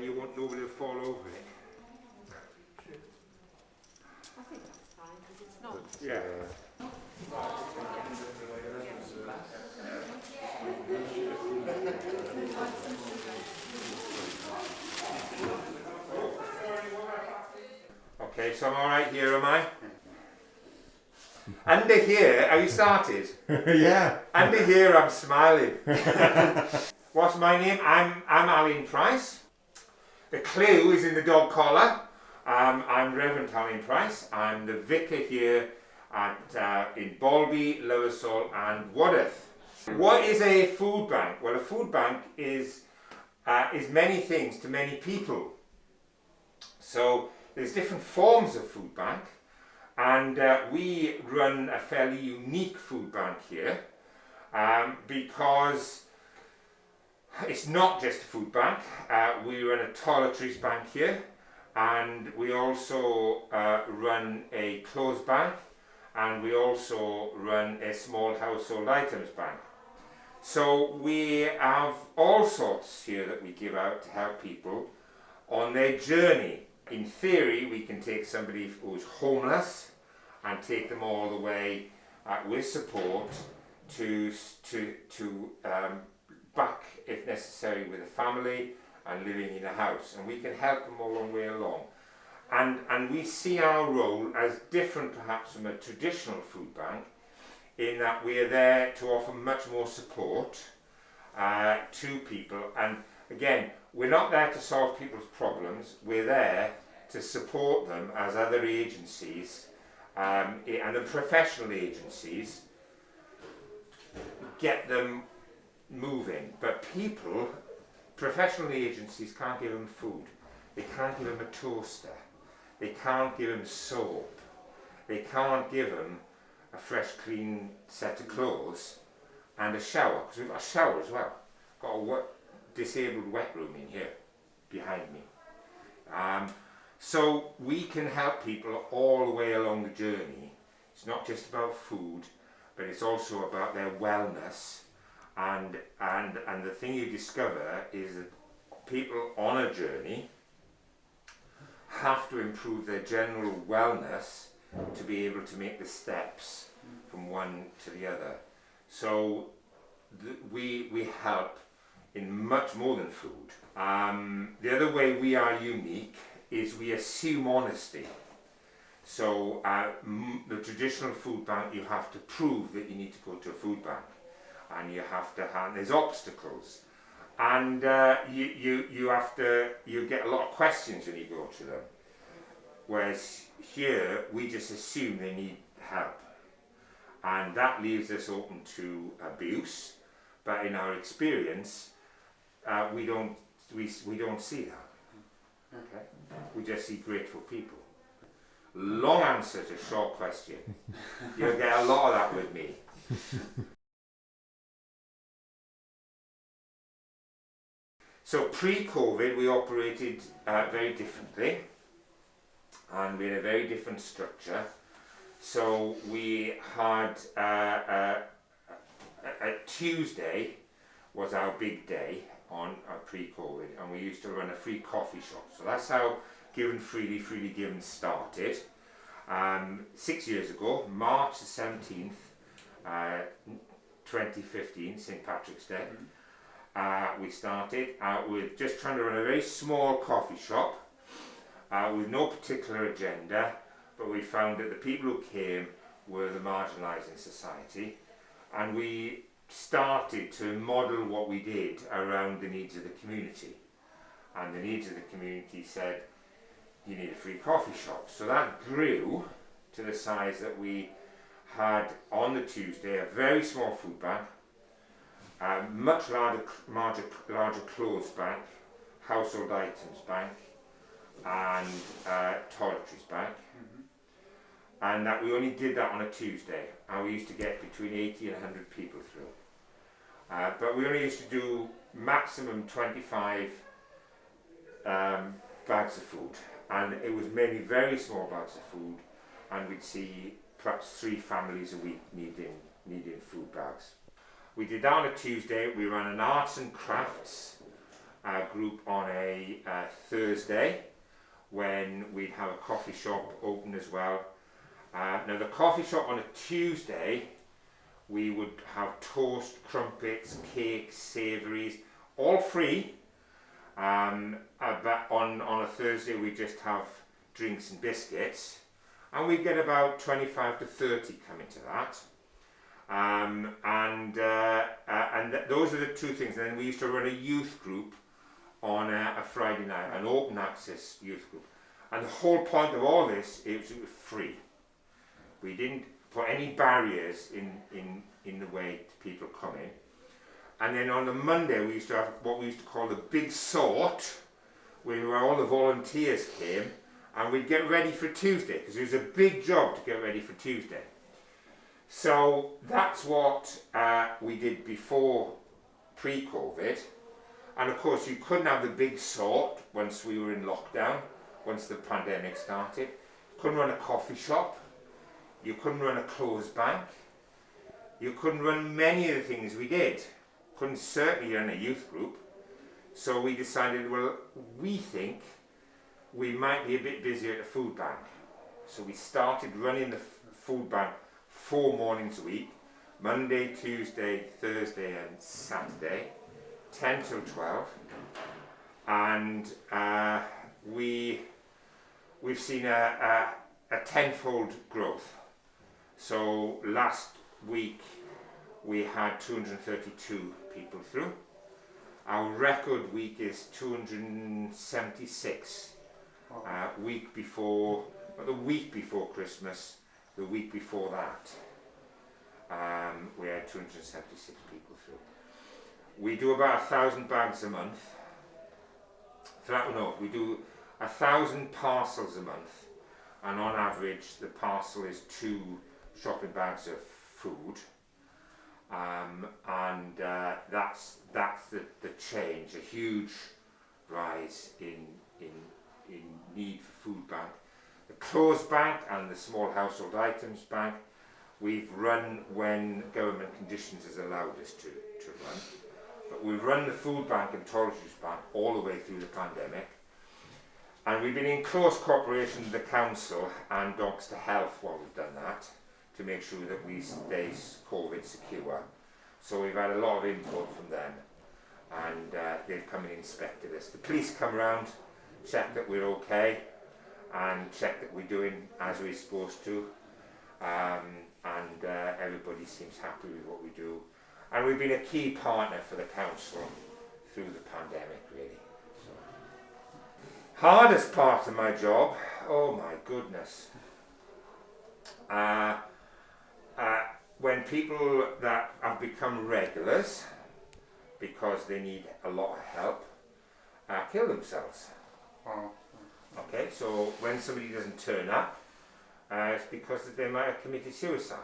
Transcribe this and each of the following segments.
then you want nobody to fall over it. I think that's fine because it's not. Yeah. Okay, so I'm alright here, am I? Under here, have you started? Yeah. Under here, I'm smiling. What's my name? I'm Alan Price. The clue is in the dog collar. I'm Reverend Alan Price. I'm the vicar here at in Balby, Lowersall and Wadworth. What is a food bank? Well, a food bank is many things to many people. So there's different forms of food bank, and we run a fairly unique food bank here because it's not just a food bank. We run a toiletries bank here, and we also run a clothes bank, and we also run a small household items bank. So we have all sorts here that we give out to help people on their journey. In theory, we can take somebody who's homeless and take them all the way with support to back, if necessary, with a family and living in a house, and we can help them all the way along. And we see our role as different perhaps from a traditional food bank, in that we are there to offer much more support to people. And again, we're not there to solve people's problems, we're there to support them as other agencies and the professional agencies get them moving. But people, professional agencies can't give them food, they can't give them a toaster, they can't give them soap, they can't give them a fresh clean set of clothes and a shower, because we've got a shower as well. Got a disabled wet room in here behind me. So we can help people all the way along the journey. It's not just about food, but it's also about their wellness. And the thing you discover is that people on a journey have to improve their general wellness to be able to make the steps from one to the other. So we help in much more than food. The other way we are unique is we assume honesty. So the traditional food bank, you have to prove that you need to go to a food bank, and you have to there's obstacles, and you get a lot of questions when you go to them. Whereas here, we just assume they need help, and that leaves us open to abuse. But in our experience, we don't see that. Okay, we just see grateful people. Long answer to short question. You'll get a lot of that with me. So pre-COVID, we operated very differently, and we had a very different structure. So we had a Tuesday was our big day on pre-COVID, and we used to run a free coffee shop. So that's how Given Freely, Freely Given started. 6 years ago, March the 17th, 2015, St. Patrick's Day, we started with just trying to run a very small coffee shop with no particular agenda, but we found that the people who came were the marginalised in society, and we started to model what we did around the needs of the community. And the needs of the community said, you need a free coffee shop. So that grew to the size that we had on the Tuesday a very small food bank, a much larger clothes bank, household items bank, and toiletries bank. And that we only did that on a Tuesday, and we used to get between 80 and 100 people through. But we only used to do maximum 25 bags of food, and it was mainly very small bags of food, and we'd see perhaps 3 families a week needing food bags. We did that on a Tuesday. We ran an arts and crafts group on a Thursday, when we'd have a coffee shop open as well. Now the coffee shop on a Tuesday, we would have toast, crumpets, cakes, savouries, all free. But on a Thursday we just have drinks and biscuits, and we get about 25 to 30 coming to that. Those are the two things. And then we used to run a youth group on a Friday night, an open access youth group. And the whole point of all this is it was free. We didn't put any barriers in the way to people coming. And then on the Monday we used to have what we used to call the big sort, where all the volunteers came, and we'd get ready for Tuesday, because it was a big job to get ready for Tuesday. So that's what we did before pre-COVID. And of course you couldn't have the big sort once we were in lockdown, once the pandemic started. You couldn't run a coffee shop. You couldn't run a clothes bank. You couldn't run many of the things we did. Couldn't certainly run a youth group. So we decided, well, we think we might be a bit busier at the food bank. So we started running the food bank 4 mornings a week, Monday, Tuesday, Thursday and Saturday, 10 till 12. And we've seen a tenfold growth. So last week we had 232 people through. Our record week is 276. The week before Christmas, the week before that, we had 276 people through. We do about 1,000 bags a month. We do 1,000 parcels a month, and on average the parcel is 2 shopping bags of food. That's the change, a huge rise in need for food bank. The clothes bank and the small household items bank we've run when government conditions has allowed us to run. But we've run the food bank and toiletries bank all the way through the pandemic. And we've been in close cooperation with the council and Doncaster Health while we've done that, to make sure that we stay COVID secure. So we've had a lot of input from them, and they've come and inspected us. The police come round, check that we're okay, and check that we're doing as we're supposed to, and everybody seems happy with what we do. And we've been a key partner for the council through the pandemic, really. So. Hardest part of my job, oh my goodness. When people that have become regulars because they need a lot of help kill themselves. Okay, so when somebody doesn't turn up, it's because they might have committed suicide.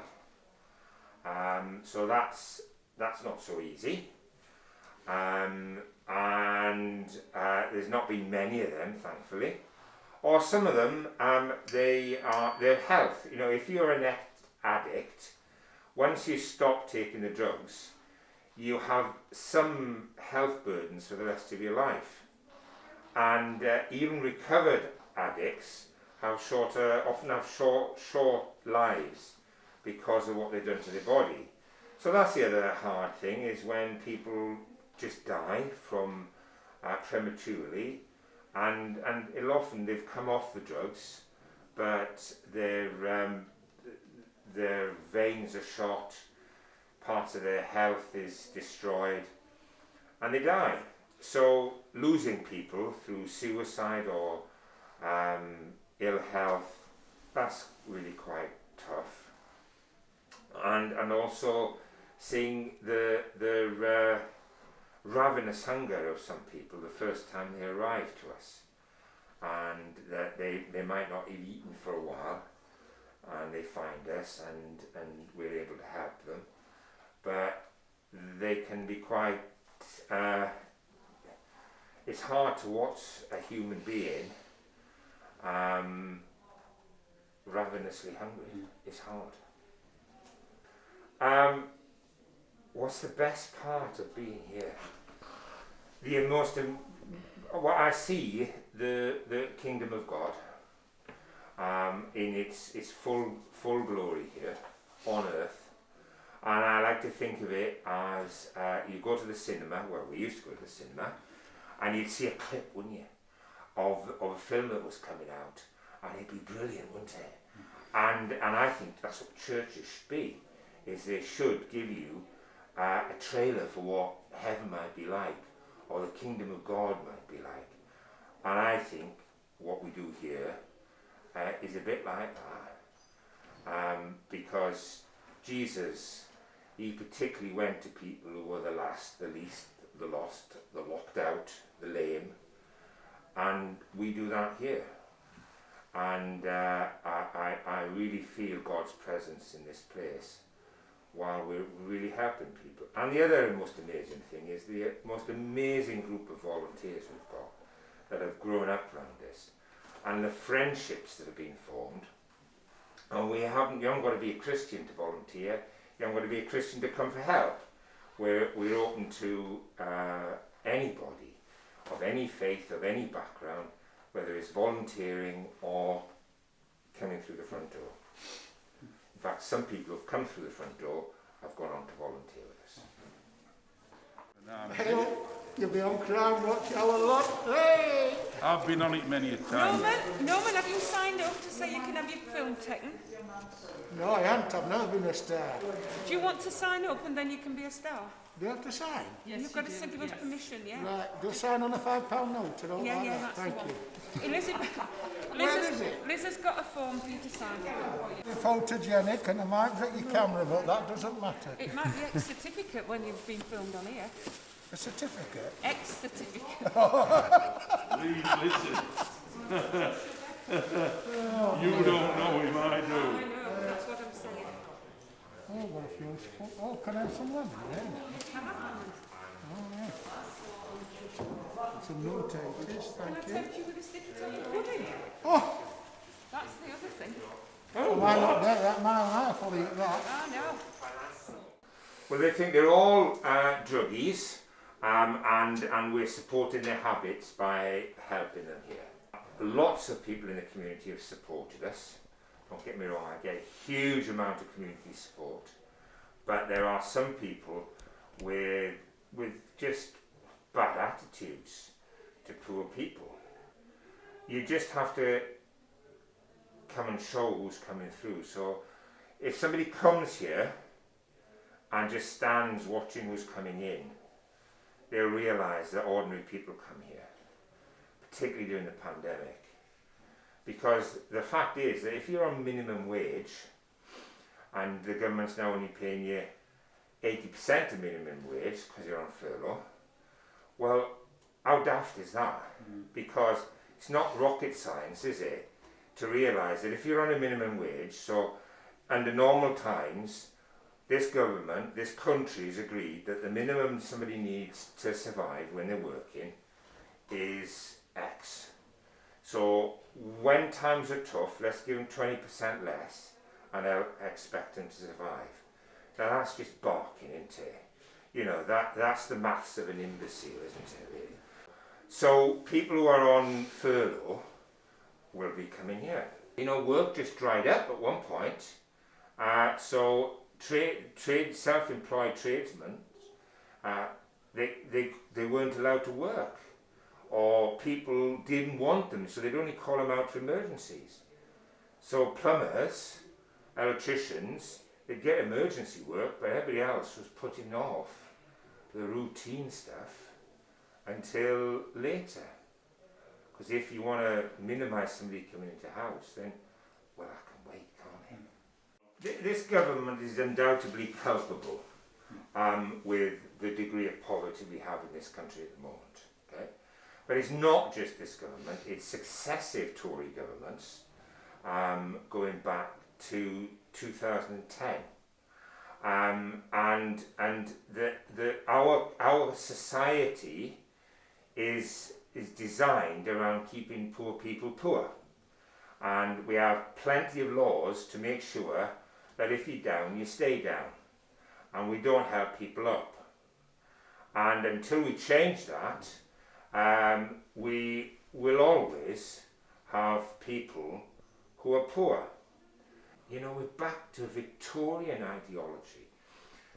So that's not so easy. And there's not been many of them, thankfully. Or some of them, their health. You know, if you're an addict, once you stop taking the drugs, you have some health burdens for the rest of your life. And even recovered addicts often have short lives because of what they've done to their body. So that's the other hard thing, is when people just die from prematurely, and often they've come off the drugs, but their veins are shot, parts of their health is destroyed, and they die. So losing people through suicide or ill health, that's really quite tough. And also seeing the ravenous hunger of some people the first time they arrive to us, and that they might not have eaten for a while, and they find us and we're able to help them, but they can be quite it's hard to watch a human being ravenously hungry. It's hard. What's the best part of being here? the most, what I see, the kingdom of God in its full glory here on earth. And I like to think of it as you go to the cinema, well, we used to go to the cinema, and you'd see a clip, wouldn't you, of a film that was coming out, and it'd be brilliant, wouldn't it? And I think that's what churches should be, is they should give you a trailer for what heaven might be like, or the kingdom of God might be like. And I think what we do here is a bit like that, because Jesus, he particularly went to people who were the last, the least, the lost, the locked out, the lame, and we do that here. And I really feel God's presence in this place while we're really helping people. And the other most amazing thing is the most amazing group of volunteers we've got that have grown up around this, and the friendships that have been formed. And you haven't got to be a Christian to volunteer, you haven't got to be a Christian to come for help. We're open to anybody of any faith, of any background, whether it's volunteering or coming through the front door. In fact, some people who've come through the front door have gone on to volunteer with us. Hey, you'll be on Crown Watch our lot. Hey! I've been on it many a time. Norman, have you signed up to say you can have your film taken? No, I haven't. I've never been a star. Do you want to sign up and then you can be a star? Do you have to sign? Yes, you've got to give us permission, yeah? Right, do I sign on a £5 note? I don't Yeah, like yeah, that. that's Thank the you. one. Where is it? Liz has got a form for you to sign. You're photogenic and I might get your camera, but that doesn't matter. It might be ex-certificate when you've been filmed on here. A certificate? Ex-certificate. Please listen. You don't know him, I do. I know, that's what I'm saying. Oh, I've got a few. Oh, can I have some lemon? Yeah. Oh, yeah. Some note takers, Can I thank you. tempt you with a sticky toffee pudding? Oh, That's the other thing. I might not get that my life, I'll eat that. Oh, no. Well, they think they're all druggies, and we're supporting their habits by helping them here. Lots of people in the community have supported us. Don't get me wrong, I get a huge amount of community support, but there are some people with just bad attitudes to poor people. You just have to come and show who's coming through. So if somebody comes here and just stands watching who's coming in, they'll realise that ordinary people come here, particularly during the pandemic. Because the fact is that if you're on minimum wage and the government's now only paying you 80% of minimum wage because you're on furlough, well, how daft is that? Because it's not rocket science, is it, to realise that if you're on a minimum wage, so under normal times, this government, this country's agreed that the minimum somebody needs to survive when they're working is X. So when times are tough, let's give them 20% less and they'll expect them to survive. Now that's just barking, isn't it? You know, that's the maths of an imbecile, isn't it, really? So people who are on furlough will be coming here. You know, work just dried up at one point. So self-employed tradesmen, they weren't allowed to work, or people didn't want them, so they'd only call them out for emergencies. So plumbers, electricians, they'd get emergency work, but everybody else was putting off the routine stuff until later. Because if you want to minimise somebody coming into the house, then, well, I can wait, can't I? This government is undoubtedly culpable with the degree of poverty we have in this country at the moment. Okay? But it's not just this government, it's successive Tory governments going back to 2010. And our society is designed around keeping poor people poor. And we have plenty of laws to make sure that if you're down, you stay down. And we don't help people up. And until we change that, we will always have people who are poor. You know, we're back to Victorian ideology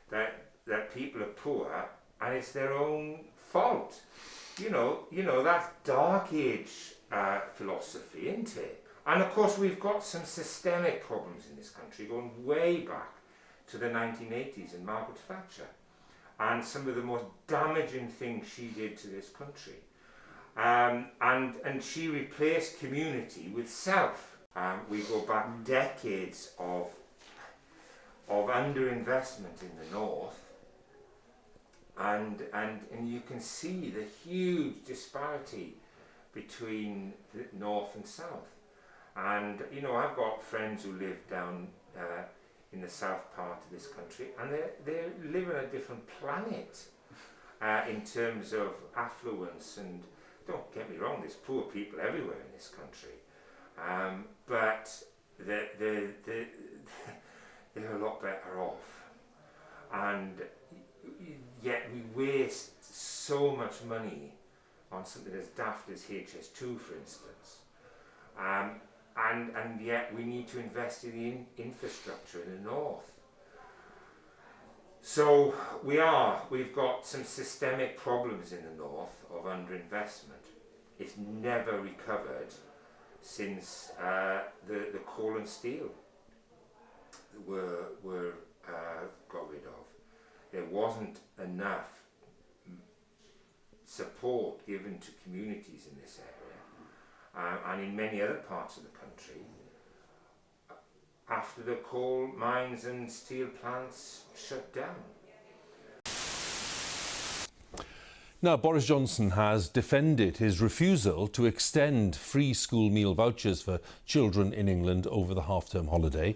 that people are poor and it's their own fault. You know that's Dark Age philosophy, isn't it? And of course we've got some systemic problems in this country going way back to the 1980s and Margaret Thatcher and some of the most damaging things she did to this country. And she replaced community with self. We go back decades of underinvestment in the north, and you can see the huge disparity between the north and south. And you know, I've got friends who live down in the south part of this country, and they live on a different planet in terms of affluence. And don't get me wrong, there's poor people everywhere in this country, but they're a lot better off. And yet we waste so much money on something as daft as HS2, for instance. And yet we need to invest in the infrastructure in the north. So we've got some systemic problems in the north of underinvestment. It's never recovered since the coal and steel were got rid of. There wasn't enough support given to communities in this area, and in many other parts of the country. After the coal mines and steel plants shut down. Now, Boris Johnson has defended his refusal to extend free school meal vouchers for children in England over the half-term holiday.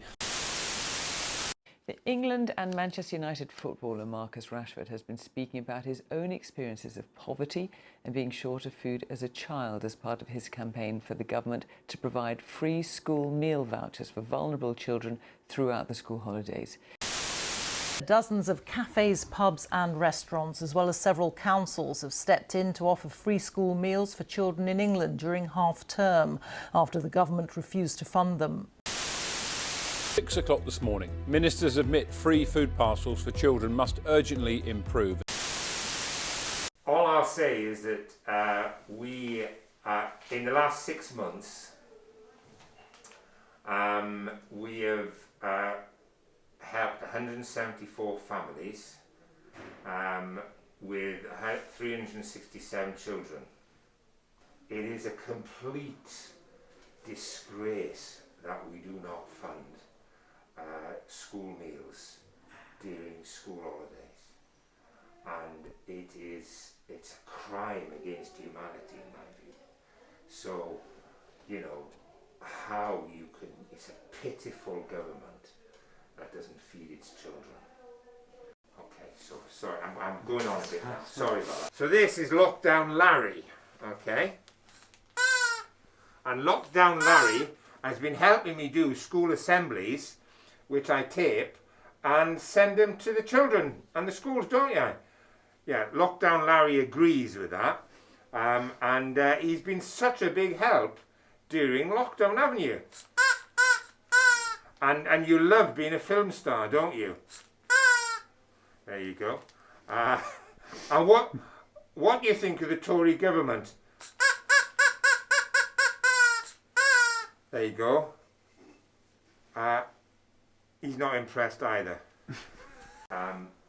The England and Manchester United footballer Marcus Rashford has been speaking about his own experiences of poverty and being short of food as a child as part of his campaign for the government to provide free school meal vouchers for vulnerable children throughout the school holidays. Dozens of cafes, pubs and restaurants, as well as several councils, have stepped in to offer free school meals for children in England during half-term after the government refused to fund them. 6 o'clock this morning, ministers admit free food parcels for children must urgently improve. All I'll say is that we, in the last 6 months, we have helped 174 families with 367 children. It is a complete disgrace that we do not fund school meals during school holidays, and it's a crime against humanity in my view. So, you know, how you can, it's a pitiful government that doesn't feed its children. Okay, so sorry, I'm going on a bit now, sorry about that. So this is Lockdown Larry, okay? And Lockdown Larry has been helping me do school assemblies, which I tape and send them to the children and the schools, don't you? Yeah, Lockdown Larry agrees with that. And he's been such a big help during lockdown, haven't you? And you love being a film star, don't you? There you go. And what do you think of the Tory government? There you go. He's not impressed either.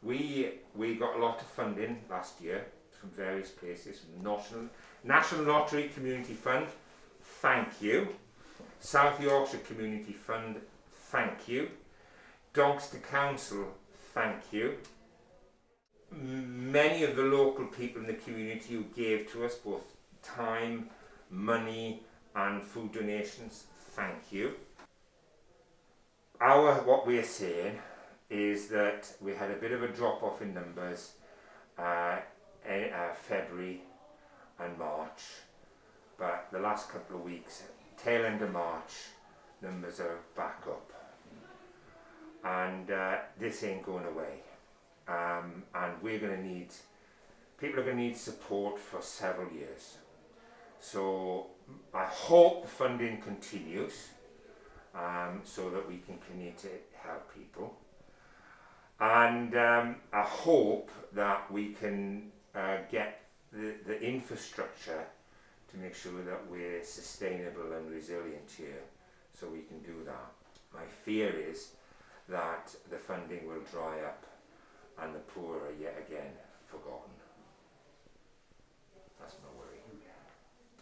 We got a lot of funding last year from various places, from the National Lottery Community Fund, thank you. South Yorkshire Community Fund, thank you. Doncaster Council, thank you. Many of the local people in the community who gave to us both time, money and food donations, thank you. What we're saying is that we had a bit of a drop off in numbers in February and March, but the last couple of weeks, tail end of March, numbers are back up, and this ain't going away, and we're going to need people are going to need support for several years. So I hope the funding continues so that we can continue to help people. And I hope that we can get the infrastructure to make sure that we're sustainable and resilient here, so we can do that. My fear is that the funding will dry up and the poor are yet again forgotten. That's my worry.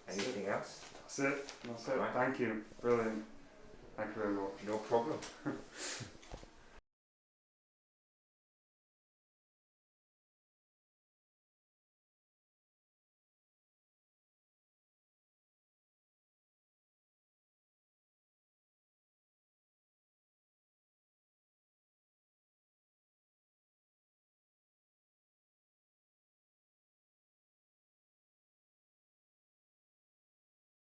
Anything else? That's it. Right. Thank you. Brilliant. Thank you very much. No problem.